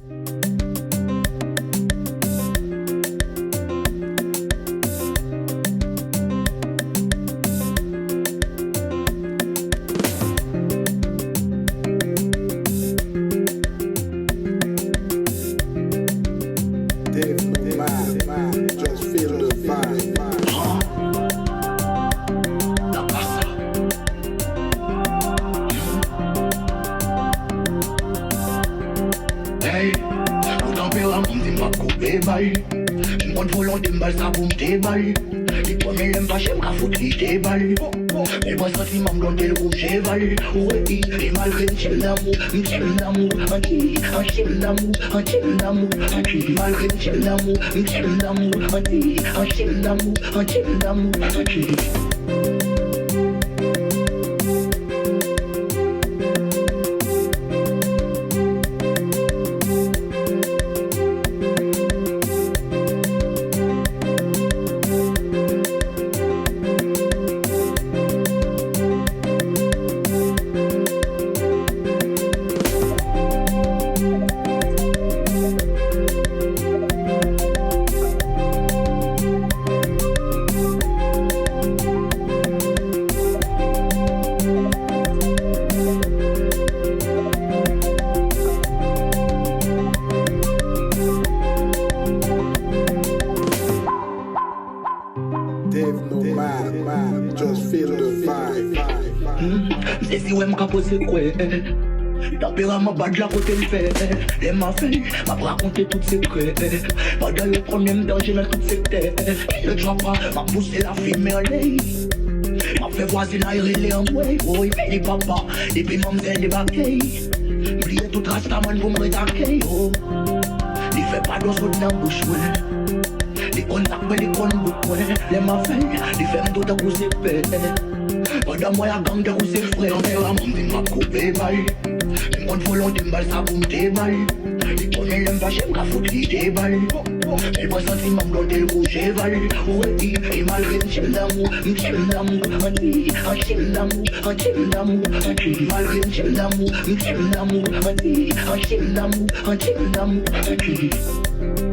Just feel the vibe. Hey, nou tan pe ramon di map koupe bay. Mwen volon di mbal sa pou mte bay. Di pweme lem fache mka fout li te bay. Me pa santi mam blon tel kou cheval. Ouwe di malre m'chel d'amou, m'chel d'amou. M'chel d'amou, m'chel d'amou. Malre m'chel d'amou, m'chel d'amou. M'chel d'amou, m'chel d'amou. Nomad, just feel the vibe. Mse si wè mka pose kwe. Tapera ma bad la kote l'fè. Le ma fè, ma raconte tout secret. Pendant le premier danger dans toute cette terre. Le drapa, ma poussé la fille en lait. Ma fait voisine à irrélé en way. Oh, il fait des papas, depuis mamzelle des baquets. Oubliez tout rastaman pour me rétaquer. Oh, il fait pas d'os dans la bouche, ouais. Les contacts, les contacts, ouais. Les ma fait, les femmes tout à coup c'est fait. Pendant moi, la gang de rousser frère. On est la monde qui m'a coupé, bail. Mwen volon di mbal sa pou mte bay. Di pweme lem fache mka fout li te bay. Me pa santi mam blon tel kou cheval. Ouwe di malre m'chel d'amou, m'chel d'amou. M'chel d'amou, m'chel d'amou. Malre m'chel d'amou, m'chel d'amou. M'chel d'amou, m'chel d'amou.